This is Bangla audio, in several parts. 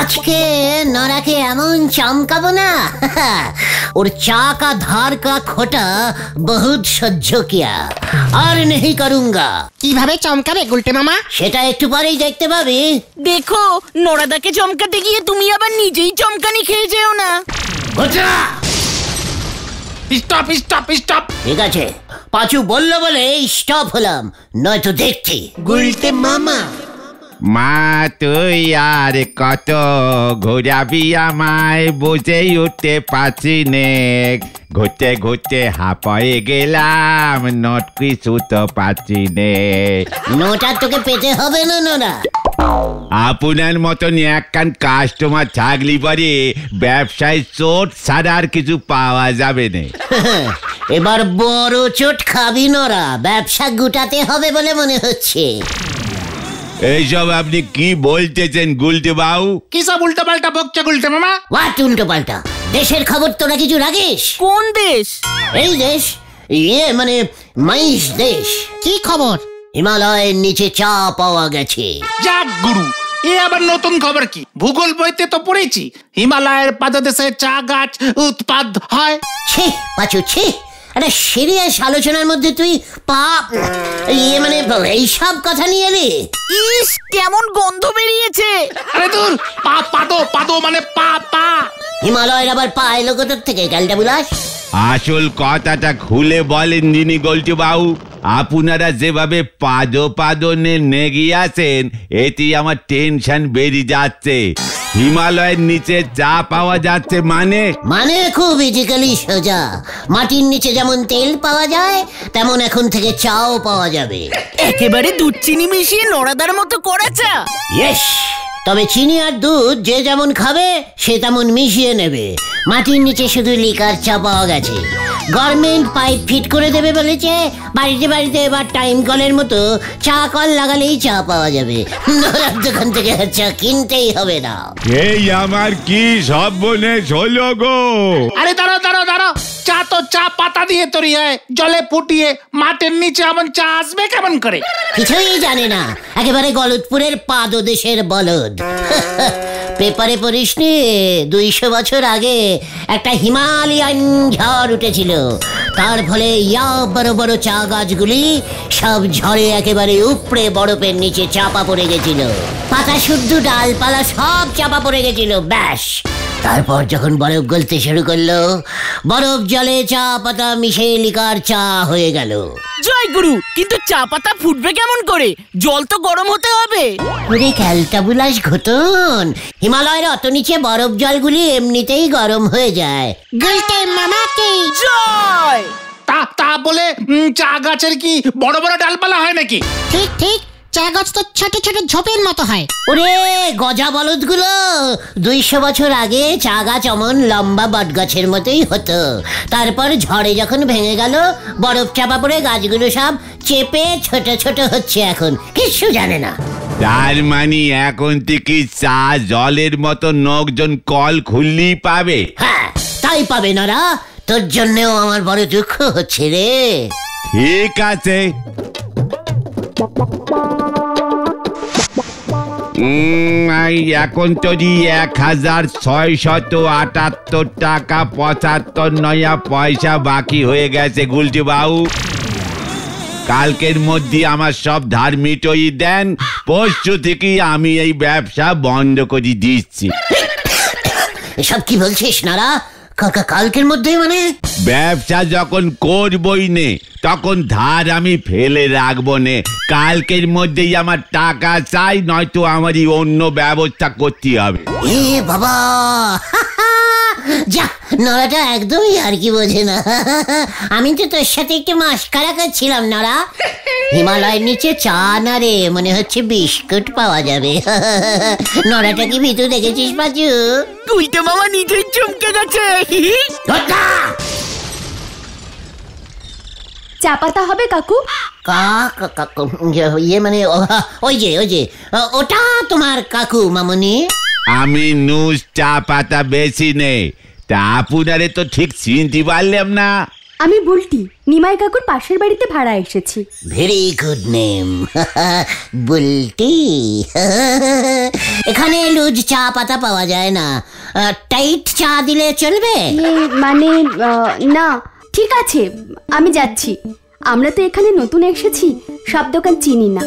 আজকে নরাকে এমন চমকাবো না, ওর চা কা ধার কা খোটা বহুত সহ্য কিয়া, আর नहीं करूंगा। কিভাবে চমকাবে গুলটে মামা? সেটা একটু পরেই দেখতে পাবি। দেখো, নরাদাকে চমকাতে গিয়ে তুমি আবার নিজেই চমকানি খেয়ে যেও না। Stop stop stop. ঠিক আছে, পাঁচু বললো বলে স্টপ হলাম, নয়তো দেখছি। গুলটে মামা, মা তুই আর কত ঘোরাবি আমায়, বুঝেই উঠতে পারছি নে, ঘুরতে ঘুরতে হাঁপায়ে গেলাম, নোট কিছু তো পাচ্ছি নে। নোটা তোকে পেতে হবে না নোরা। আপনার মতন একখান কাস্টমার থাকলি পরে ব্যবসায় চোট ছাড়া আর কিছু পাওয়া যাবে না। এবার বড় চোট খাবি নোরা, ব্যবসা গুটাতে হবে বলে মনে হচ্ছে। এইসব আপনি কি বলতেছেন গুলটে বাবু? কি সব উল্টো পাল্টা বকছে গুলটে মামা? হোয়াট উল্টো পাল্টা? দেশের খবর তোরা কিছু রাখিস? কোন দেশ? এই দেশ, ইয়ে মানে মাইশ দেশ। কি খবর? হিমালয়ের নিচে চা পাওয়া গেছে। যাক গুরু, এ আবার নতুন খবর কি? ভূগোল বইতে তো পড়েছি হিমালয়ের পাদদেশে চা গাছ উৎপাদ হয়। ছি পাচু ছি, একটা সিরিয়াস আলোচনার মধ্যে তুই পাপ ইয়ে মানে এইসব কথা নিয়ে এলি? ইস, কেমন গন্ধ বেরিয়েছে। আরে দূর, পাদো পাদো মানে পা পা। হিমালয়ের আবার পা এলো কোথার থেকে ক্যালটা বুলাস? আসল কথাটা খুলে বলেন দিনি গুলটে বাবু। আপনারা যেভাবে পাদনে নেগিয়ে আছেন, এতেই আমার টেনশন বেড়ে যাচ্ছে। হিমালয়ের নিচে চা পাওয়া যাচ্ছে মানে খুব ইজিক্যালি সোজা। মাটির নিচে যেমন তেল পাওয়া যায়, তেমন এখন থেকে চাও পাওয়া যাবে। একেবারে দুধ চিনি মিশিয়ে নরাদার মতো করা চা। ইয়েস, তবে চিনি আর দুধ যে যেমন খাবে সে তেমন মিশিয়ে নেবে। মাটির নিচে শুধু লিকার চা পাওয়া গেছে। গভর্নমেন্ট পাইপ ফিট করে দেবে বলেছে। বাড়িতে বাড়িতে এবার টাইম কলের মতো চা কল লাগালেই চা পাওয়া যাবে। নরার দোকান থেকে চা কিনতেই হবে না। এই আমার কি সব বনে হলো গো! আরে দাঁড়াও দাঁড়াও দাঁড়াও, চা তো চা পাতা দিয়ে তৈরি হয়, জলে ফুটিয়ে। মাটির নিচে এমন চা আসবে কেমন করে? কিছুই জানে না, একেবারে গলতপুরের পাদদেশের বলদ। পেপারে পড়িসনি 200 বছর আগে একটা হিমালয়ান ঝড় উঠেছিল। তার ফলে ইয়া বড় বড় চা গাছগুলি সব ঝড়ে একেবারে উপড়ে বরফের নিচে চাপা পড়ে গেছিল। পাতা শুদ্ধ ডালপালা সব চাপা পড়ে গেছিল। ব্যাস, তারপর যখন বরফ গলতে শুরু করলো, বরফ জলে চা পাতা মিশে লিকার চা হয়ে গেল। জয় গুরু, কিন্তু চা পাতা ফুটবে কেমন করে? জল তো গরম হতে হবে। ওরে ক্যালটা বুলাস ঘটন, হিমালয়ের অত নিচে বরফ জলগুলি এমনিতেই গরম হয়ে যায়। গুলটে মামা কি জয়। তা বলে চা গাছের কি বড় বড় ডালপালা হয় নাকি? ঠিক ঠিক, চা গাছ তো ছোট ছোট ঝোপের মতো হয়। ওরে গজা বলদগুলো, 200 বছর আগে চা গাছ অমন লম্বা বট গাছের মতোই হতো। তারপর ঝড়ে যখন ভেঙে গেল, বরফ চাপা পড়ে গাছগুলো সব চেপে ছোট ছোট হচ্ছে। এখন কিছু জানে না। তার মানে এখন থেকে চা জলের মতো লোকজন কল খুললেই পাবে? হ্যাঁ, তাই পাবে নারা। তোর জন্যও আমার বড় দুঃখ হচ্ছে রে। ঠিক আছে, এখন যদি 1678 টাকা 75 নয়া পয়সা বাকি হয়ে গেছে গুলটে বাবু। কালকের মধ্যে আমার সব ধার মিটিয়ে দেন, পরশু থেকে আমি এই ব্যবসা বন্ধ করে দিচ্ছি। এসব কি বলছিস নারা? কালকের মধ্যে মানে? ব্যবসা যখন করবই নে, তখন ধার আমি ফেলে রাখবো নে। কালকের মধ্যেই আমার টাকা চাই, নয়তো আমারই অন্য ব্যবস্থা করতে হবে। এ বাবা, যা, নড়াটা একদমই আর কি বোঝে না। আমি তো তোর সাথে একটু মাস্কারা করছিলাম নড়া। হিমালয়ের নিচে চা না রে, মনে হচ্ছে বিস্কুট পাওয়া যাবে। নড়াটা কি ভিতু দেখেছিস বাজু? গুলটে মামা নিজেই চমকে গেছে। চা পাতা হবে কাকু? ইয়ে মানে ওই যে ওটা তোমার কাকু মামনি? আমি নুস চা পাতা বেশি নেই, তা আপনারে তো ঠিক চিনতে পারলাম না। আমি বুলটি, নিমাই কাকুর পাশের বাড়িতে ভাড়া এসেছি। Very good name, Bulti. এখানে লুজ চা পাতা পাওয়া যায় না, টাইট চা দিলে চলবে? মানে না, ঠিক আছে, আমি যাচ্ছি। আমরা তো এখানে নতুন এসেছি, সব দোকান চিনি না।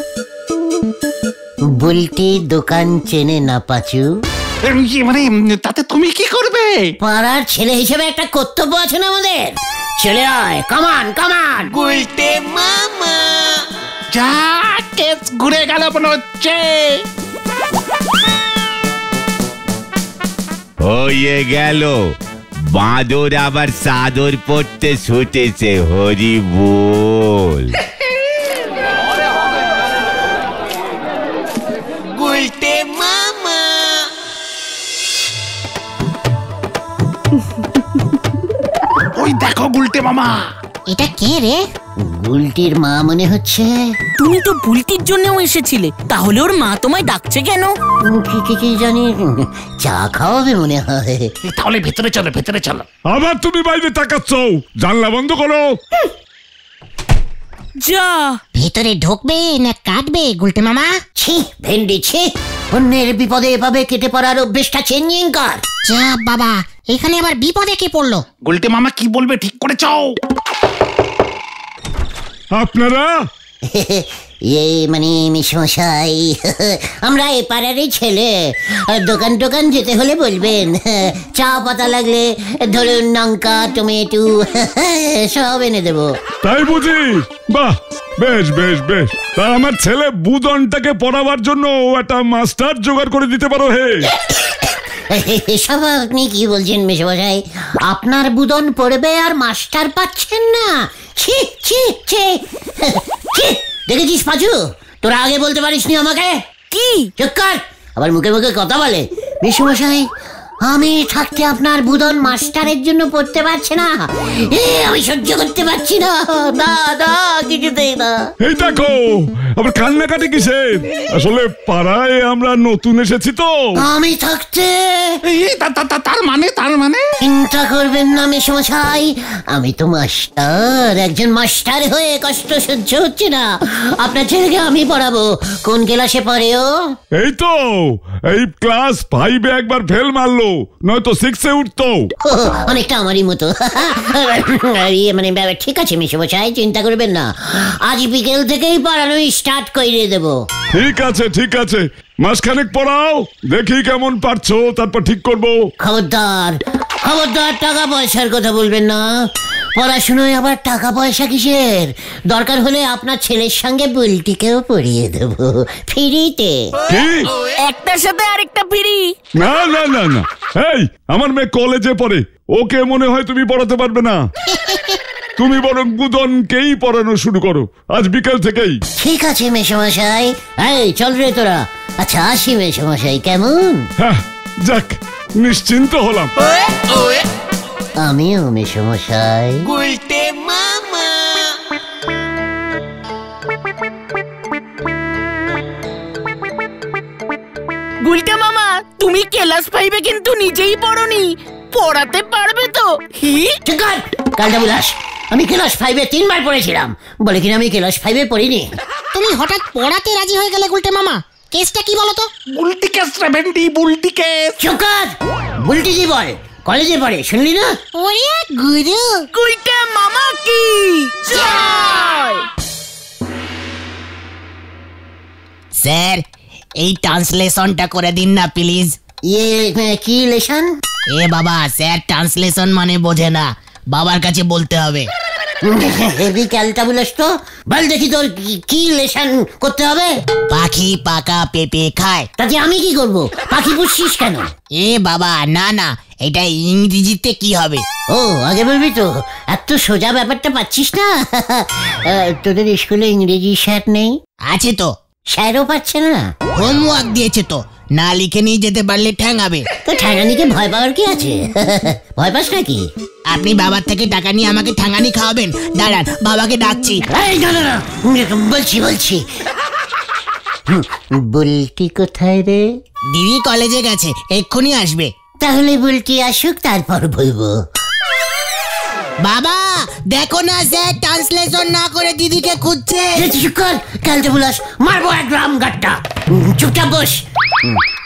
বুলটি দোকান চেনে না পাচু। মানে তাতে তুমি কি করবে? পাড়ার ছেলে হিসেবে একটা কর্তব্য আছে না আমাদের। চলে আয়, কামান কামান। গুলটে মামা, যা কেস ঘুরে গেল মনে হচ্ছে। হয়ে গেল, বাঁদর আবার চাদর পড়তে ছুটেছে। হরি বল। গুলটে মামা, ওই দেখো গুলটে মামা। এটা কে রে? বুলটির মা মনে হচ্ছে। তুমি তো বুলটির জন্যও এসেছিলে, তাহলে ওর মা তোমায় ডাকছে কেন? কি জানি, চা খাওয়াবে মনে হয়। তাহলে ভেতরে চলো, ভেতরে চলো। আবার তুমি বাইরে তাকাচ্ছ, জানলা বন্ধ করো। যা, ভেতরে ঢুকবে না কাটবে গুলটে মামা? ছি ভেন্ডি, ছি। অন্যের বিপদে এভাবে কেটে পড়ার অভ্যেসটা চেঞ্জিং কর। যা বাবা, এখানে আবার বিপদে কে পড়লো? গুলটে মামা কি বলবে ঠিক করে চাও। আপনারা মানে মিশমশাই, আমরা এ পাড়ারই ছেলে। দোকান টোকান যেতে হলে বলবেন। চা পাতা লাগলে ধরুন লঙ্কা, টমেটো সব এনে দেবো। তাই বুঝি? বাহ, বেশ বেশ বেশ। তা আমার ছেলে বুদনটাকে পড়াবার জন্য একটা মাস্টার জোগাড় করে দিতে পারো হে? এসব আপনি কি বলছেন মেশমশাই? আপনার বুদন পড়বে আর মাস্টার পাচ্ছেন না? ছি ছি ছি ছি। দেখেছিস পাচু, তোরা আগে বলতে পারিসনি আমাকে? কি? চুপ কর, আবার মুখে মুখে কথা বলে। মেশমশাই, আমি থাকতে আপনার বুদন মাস্টারের জন্য পড়তে পারছে না। আমি সহ্য করতে পারছি না। না না, কিছুতেই না। এই দেখো, আবার কান্নাকাটি কিসের? আসলে পাড়ায় আমরা নতুন এসেছি তো। আমি থাকতে তার মানে চিন্তা করবেন না মেশমশাই, আমি তো মাস্টার। একজন মাস্টার হয়ে কষ্ট সহ্য হচ্ছে না। আপনার ছেলেকে আমি পড়াবো। কোন ক্লাসে পড়ে ও? এই তো এই ক্লাস 5-এ একবার ফেল মারলো, নয়তো 6-এ উঠতো। অনেকটা আমারই মতো। মানে ঠিক আছে মেশমশাই, চিন্তা করবেন না। আজ বিকেল থেকেই পড়ানো স্টার্ট করে দেবো। ঠিক আছে ঠিক আছে, মাসখানেক পড়াও, দেখি কেমন পারছো, তারপর ঠিক করবো। খবরদার খবরদার, টাকা পয়সার কথা বলবেন না। পড়াশুনোয় আবার টাকা পয়সা কিসের? দরকার হলে আপনার ছেলের সঙ্গে বুলটিকেও পড়িয়ে দেবো ফ্রিতে। কি? একটার সাথে আরেকটা ফ্রি? না না না না, এই আমার মেয়ে কলেজে পড়ে, ওকে মনে হয় তুমি পড়াতে পারবে না। তুমি বরং বুদনকেই পড়ানো শুরু করো আজ বিকেল থেকেই। ঠিক আছে মেশমশাই, এই চল রে তোরা। আচ্ছা আসি মেশমশাই, কেমন? হ্যাঁ, যাক, নিশ্চিন্ত হলাম। আমিও মেশমশাই। গুলটে মামা, গুলটে মামা, তুমি ক্লাস 5-এ কিন্তু নিজেই পড়োনি, পড়াতে পারবে তো? ঠিক কর, কালটা বুলাস। আমি ক্লাস 5-এ 3বার পড়েছিলাম, বলে কিনা আমি ক্লাস 5-এ পড়িনি। তুমি হঠাৎ পড়াতে রাজি হয়ে গেলে গুলটে মামা, কেসটা কি বলো তো? বুলটি কেস রে ভেন্ডি, বুলটি কেস। চুপ কর, বুলটি কি বল? কলেজে পড়ে, শুনলি না? ওরে গুরু, গুলটে মামা কি জয়। স্যার এই ট্রান্সলেশনটা করে দিন না প্লিজ। কি লেশন? এ বাবা, স্যার ট্রান্সলেশন মানে বোঝে না, বাবার কাছে বলতে হবে। হেভি ক্যালটা বুলাস তো। বল দেখি তোর কি লেশন করতে হবে। পাখি পাকা পেঁপে খায়। তাতে আমি কি করব? পাখি পুষছিস কেন? এ বাবা না না, এটা ইংরেজিতে কি হবে? ও আগে বলবি তো, এত সোজা ব্যাপারটা পাচ্ছিস না। তোদের স্কুলে ইংরেজি স্যার নেই? আছে তো। স্যারও পাচ্ছে না? হোমওয়ার্ক দিয়েছে তো, না লিখে নিয়ে যেতে পারলে ঠ্যাঙাবে। তো ঠ্যাঙানিকে ভয় পাওয়ার কি আছে? ভয় পাস নাকি? আপনি বাবার থেকে টাকা নিয়ে আমাকে ঠ্যাঙানি খাওয়াবেন? দাঁড়ান, বাবাকে ডাকছি। না, বলছি বুলটি কোথায় রে? দিদি কলেজে গেছে, এক্ষুনি আসবে। তাহলে বুলটি আসুক, তারপর বলবো। বাবা দেখো না স্যার ট্রান্সলেশন না করে দিদিকে খুঁজছে। চুপ কর কালকে বুলাস, মারবো এক গ্রাম গাট্টা। চুপচাপ বস।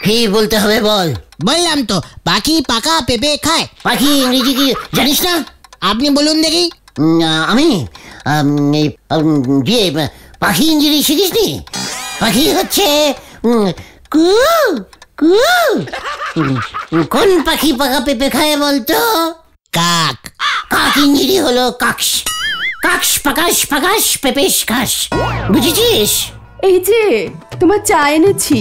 কি বলতে হবে বল। বললাম তো পাখি পাকা পেঁপে খায়। পাখি ইংরেজি কি জানিস না? আপনি বলুন দেখি। আমি পাখি ইংরেজি শিখিসনি? পাখি হচ্ছে কু কু। কোন পাখি পাকা পেঁপে খায় বলতো? কাক। কাক ইংরেজি হলো কাকস। কাকস পাকাস পাকাস পেঁপেস খাস, বুঝেছিস? এই যে তোমার চা এনেছি।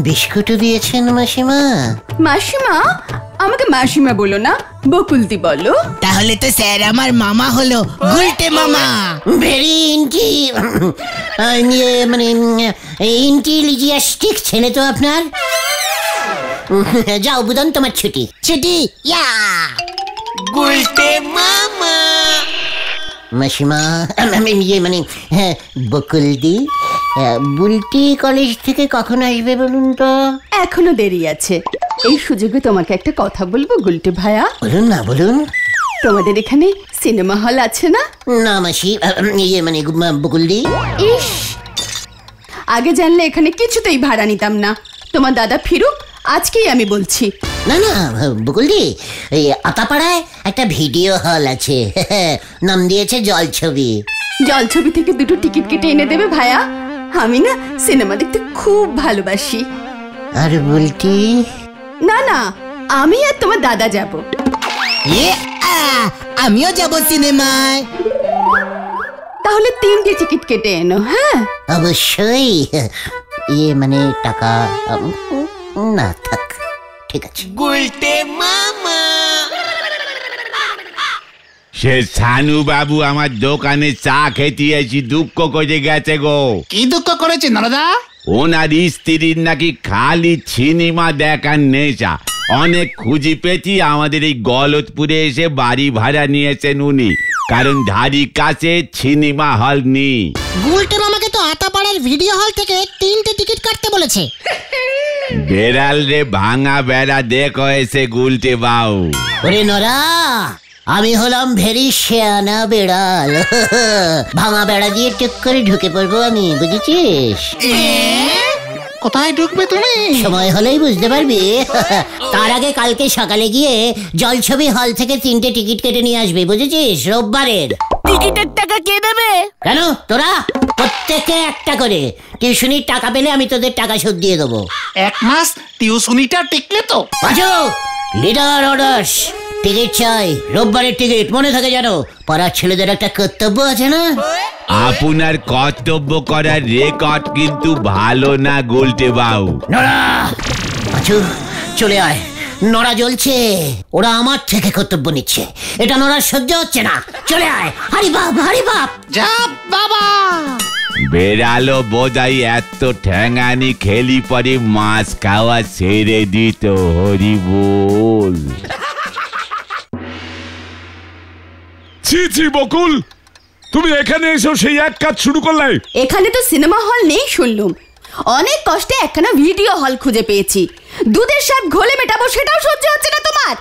বিস্কুটও দিয়েছেন মাসিমা? মাসিমা? আমাকে মাসিমা বলো না, বকুলদি বলো। তাহলে তো স্যার আমার মামা হলো গুলটে মামা। ভেরি মানে ইন্টেলিজিয়াস্টিক ছেলে তো আপনার। যাও বুদন, তোমার ছুটি। ছুটি ইয়া গুলটে মামা। মাসিমা মানে হ্যাঁ বকুলদি, বুলটি কলেজ থেকে কখন আসবে বলুন তো? এখনো দেরি আছে। এই সুযোগে তোমাকে একটা কথা বলবো গুলটে ভাইয়া। বলুন না বলুন। তোমাদের এখানে সিনেমা হল আছে না? না মাসি, মানে বকুলদি। ইস, আগে জানলে এখানে কিছুতেই ভাড়া নিতাম না। তোমার দাদা ফিরুক, আজকেই আমি বলছি। না না বকুলদি, এই আতাপাড়ায় একটা ভিডিও হল আছে, নাম দিয়েছে জলছবি। জলছবি থেকে দুটো টিকিট কেটে এনে দেবে ভাইয়া? আমি না সিনেমা দেখতে খুব ভালোবাসি। আর বলতি? না না, আমি আর তোমার দাদা যাব। আমিও যাব সিনেমায়। তাহলে 3টে টিকিট কেটে এনো। হ্যাঁ অবশ্যই। মানে টাকা না থাক, ঠিক আছে। গুলটে মামা। সে সানু বাবু আমার দোকানে চা খেতে এসে দুঃখ করে গেছে গো। কি দুঃখ করেছে নরদা? ওনার স্ত্রীর নাকি খালি সিনেমা দেখার নেশা। অনেক খুঁজি পেয়েছি, আমাদের এই গলতপুরে এসে বাড়ি ভাড়া নিয়েছেন উনি, কারণ ধারি কাছে সিনেমা হল নেই। গুলটে মামাকে তো আতাপাড়ার ভিডিও হল থেকে 3টে টিকিট কাটতে বলেছে। বেড়াল রে ভাঙা বেড়া দেখো এসে গুলটে বাউ। ওরে নরা, আমি হলাম ভেরি শেয়ানা বেড়াল। ভাঙা বেড়া দিয়ে টুক করে ঢুকে পড়বো আমি, বুঝেছিস? কোথায় ঢুকবে তুমি? সময় হলেই বুঝতে পারবি। তার আগে কালকে সকালে গিয়ে জলছবি হল থেকে 3টে টিকিট কেটে নিয়ে আসবি, বুঝেছিস? রোববারের। টিকিটের টাকা কে দেবে? কেন, তোরা প্রত্যেকে একটা করে। টিউশনির টাকা পেলে আমি তোদের টাকা শোধ দিয়ে দেবো। 1 মাস টিউশনিটা টিকলে তো। পাঁচু, লিডার অর্ডার্স। টিকিট চাই, রোববারের টিকিট, মনে থাকে জানো? পাড়ার ছেলেদের একটা কর্তব্য আছে না? আপনার কর্তব্য করার রেকর্ড কিন্তু ভালো না গুলটে বাউ। নড়া, পাঁচু চলে আয়। নড়া জ্বলছে, ওরা আমার থেকে কর্তব্য নিচ্ছে, এটা নড়ার সহ্য হচ্ছে না। চলে আয়, হারি বাপ হারি বাপ। যা বাবা। বেড়ালো বোঝাই এত ঠ্যাঙানি খেলি পরে মাছ খাওয়া ছেড়ে দিত। হরি বল। ছি ছি বকুল, তুমি এখানে এসো সেই এক কাজ শুরু করলে। এখানে তো সিনেমা হল নেই শুনলুম। অনেক কষ্টে একখানা ভিডিও হল খুঁজে পেয়েছি। দুধের স্বাদ ঘোলে মেটাবো, সেটাও সহ্য হচ্ছে না তোমার?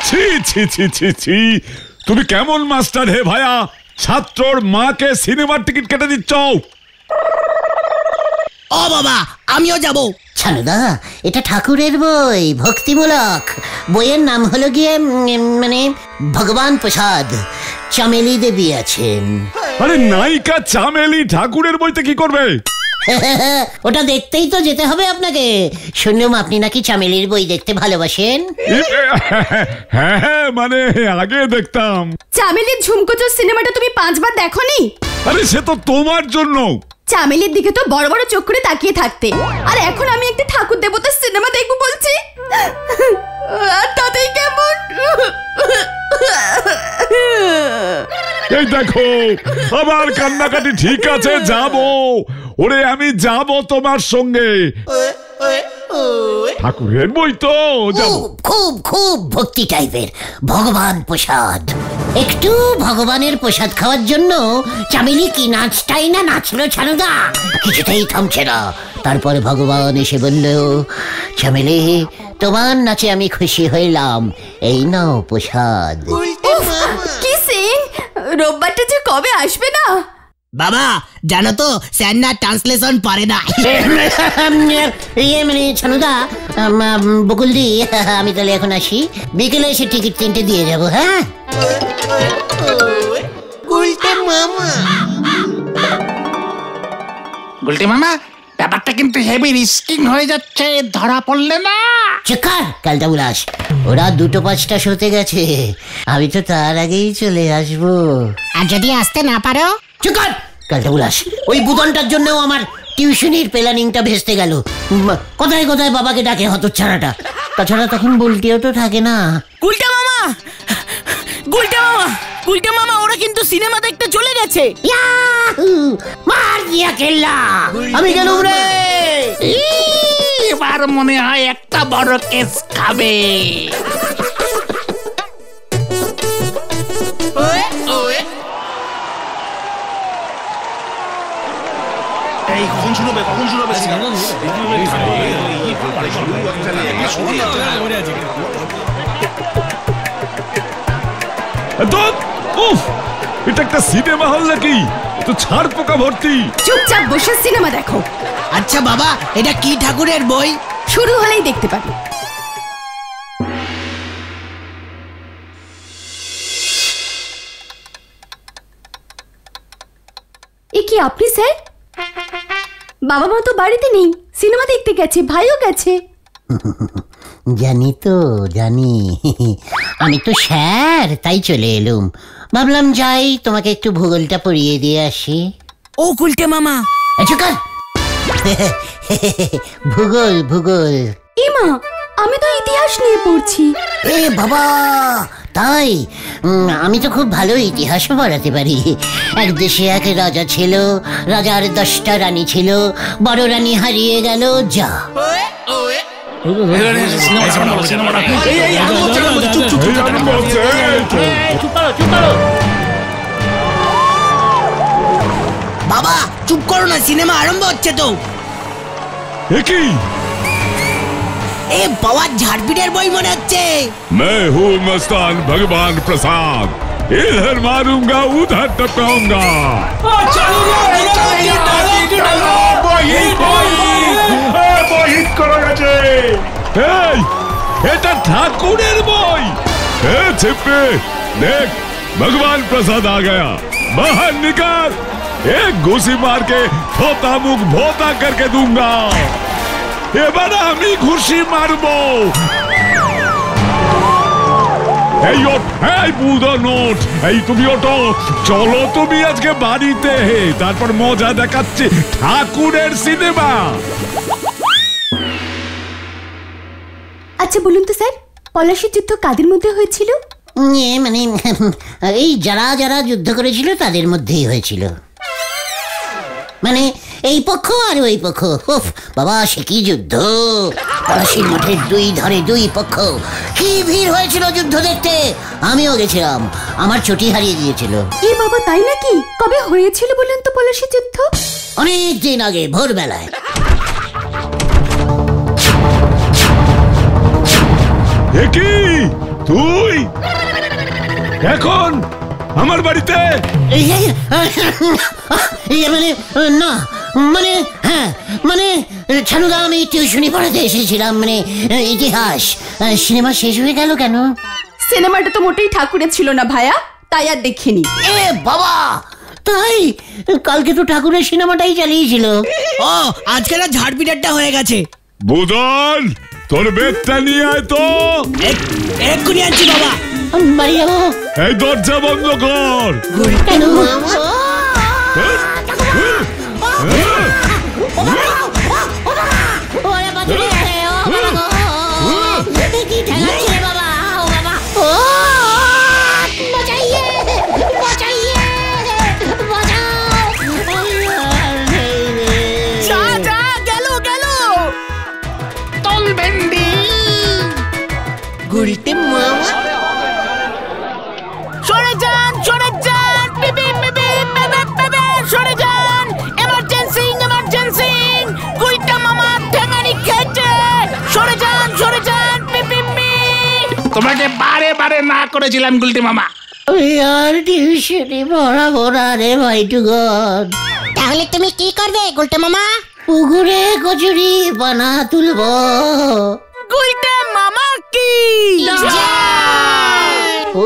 ছি ছি ছি ছি ছি, তুমি কেমন মাস্টার হে ভায়া? ছাত্রর মাকে সিনেমার টিকিট কেটে দিচ্ছ। ও বাবা, আমিও যাব। ছানুদা, এটা ঠাকুরের বই, ভক্তিমূলক। বইয়ের নাম হলো গিয়ে মানে ভগবান প্রসাদ। চামেলি দেবী আছেন। আরে নায়িকা চামেলি ঠাকুরের বইতে কি করবে? ওটা দেখতেই তো যেতে হবে আপনাকে। শুনলাম আপনি নাকি চামেলির বই দেখতে ভালোবাসেন। হ্যাঁ মানে আগে দেখতাম। চামেলির ঝুমকোচোর সিনেমাটা তুমি 5 বার দেখোনি? আরে সে তো তোমার জন্য। চামেলির দিকে তো বড় বড় চোখ করে তাকিয়ে থাকতে, আর এখন আমি একটা ঠাকুর দেবতার সিনেমা দেখবো বলছি, আর তাতেই কেমন। এই দেখো আবার কান্নাকাটি। ঠিক আছে যাব, ওরে আমি যাব তোমার সঙ্গে। ঠাকুরের বই তো যাব। খুব খুব ভক্তি টাইপের, ভগবান প্রসাদ। একটু ভগবানের প্রসাদ খাওয়ার জন্য চামেলি কি নাচটাই না নাচলো ছানুদা, কিছুতেই থামছে না। তারপর ভগবান এসে বলল, চামেলি তোমার নাচে আমি খুশি হইলাম, এই নাও প্রসাদ। কি সিন, রোববারটা যে কবে আসবে না। বাবা জানো তো স্যার না ট্রান্সলেশন পারে না। মানে ছানুদা, বকুলদি, আমি তাহলে এখন আসি, বিকেলে এসে টিকিট কিনতে দিয়ে যাবো। হ্যাঁ গুলটি মামা, ব্যাপারটা কিন্তু হেভি রিস্কিং হয়ে যাচ্ছে, ধরা পড়লে না। চেকার কালটা উলাস, ওরা 2টা-5টা শোতে গেছে, আমি তো তার আগেই চলে আসবো। আর যদি আসতে না পারো? চেকার কালটা উলাস, ওই বুদনটার জন্যও আমার টিউশনির প্ল্যানিংটা ভেস্তে গেল। কোথায় কোথায় বাবাকে ডাকে হতচ্ছাড়াটা, তাছাড়া তখন বলতেও তো থাকে না। গুলটা মামা, গুলটা মামা, গুলটা মামা, ওরা কিন্তু সিনেমা দেখতে চলে গেছে। ইয়াহু! মার দিয়া কেল্লা, আমি গেলুম রে। এবার মনে হয় একটা বড় কেস খাবে। এই কখন শুরু হবে, কখন শুরু হবে? এটা একটা সিনেমা হল নাকি? তো ছাড় পোকা ভর্তি। চুপচাপ বসে সিনেমা দেখো। আচ্ছা বাবা, এটা কি ঠাকুরের বই? শুরু হলেই দেখতে পাবে। এ কি আপনি স্যার? বাবা মা তো বাড়িতে নেই, সিনেমা দেখতে গেছে, ভাইও গেছে। জানি তো জানি, আমি তো স্যার, তাই চলে এলুম। ভাবলাম যাই, তোমাকে একটু ভূগোলটা পড়িয়ে দিয়ে আসি। ও গুলটে মামা, আচ্ছা কার ভূগোল ভূগোল। এ মা, আমি তো ইতিহাস নিয়ে পড়ছি। এ বাবা, তাই? আমি তো খুব ভালো ইতিহাসও পড়াতে পারি। এক দেশে এক রাজা ছিল, রাজার 10টা রানী ছিল, বড় রানী হারিয়ে গেল। যা বাবা চুপ করো না, সিনেমা আরম্ভ হচ্ছে তো। কি? এ বাবা, ঝাড়পিটের বই মনে হচ্ছে। मैं हूँ मस्तान भगवान प्रसाद, इधर मारूंगा उधर टपकाऊंगा। এটা ঠাকুরের বই। छिपे देख, भगवान प्रसाद आ गया, बाहर निकाल। एक घुसी मार के धोता मुख धोता करके दूंगा। এবার আমি ঘুষি মারবো। এই ওঠ, এই বুদো নোট, এই তুমি ওঠো, চলো তুমি আজকে বাড়িতে, তারপর মজা দেখাচ্ছি, ঠাকুরের সিনেমা। আচ্ছা বলুন তো স্যার, পলাশীর যুদ্ধ কাদের মধ্যে হয়েছিল? মানে এই যারা যারা যুদ্ধ করেছিল তাদের মধ্যেই হয়েছিল। মানে এই পক্ষ আর ওই পক্ষ। উফ বাবা, সে কি যুদ্ধ! পলাশীর মাঠের 2 ধারে 2 পক্ষ, কি ভিড় হয়েছিল যুদ্ধ দেখতে। আমিও গেছিলাম, আমার চটি হারিয়ে গিয়েছিল। এ বাবা, তাই নাকি? কবে হয়েছিল বলুন তো পলাশীর যুদ্ধ? অনেক দিন আগে, ভোরবেলায়। কি তুই এখন আমার বাড়িতে? মানে না, মানে হ্যাঁ, মানে ছানুদা, আমি টিউশনি পড়াতে এসেছিলাম, মানে ইতিহাস। সিনেমা শেষ হয়ে গেল কেন? সিনেমাটা তো মোটেই ঠাকুরের ছিল না ভাইয়া, তাই আর দেখিনি। এ বাবা, তাই? কালকে তো ঠাকুরের সিনেমাটাই চালিয়েছিল। ও, আজকে না ঝাড়পিটারটা হয়ে গেছে। বুদন, তোর বেতটা নিয়ে আয় তো। এক্ষুনি আনছি বাবা। বাড়ি যাবো। এই দরজা বন্ধ কর। কেন? গুলটে মামা, সরে যান, সরে যান, পিপি পিপি পিপি পিপি, সরে যান, এমার্জেন্সি, এমার্জেন্সি। করেছিলাম গুলটে মামা। আমি আর টিউশনি পড়াবো না রে ভাইটুগন। তাহলে তুমি কি করবে গুলটে মামা? পুকুরে কচুরি বানা তুলবো। গুলটে মামা কি ও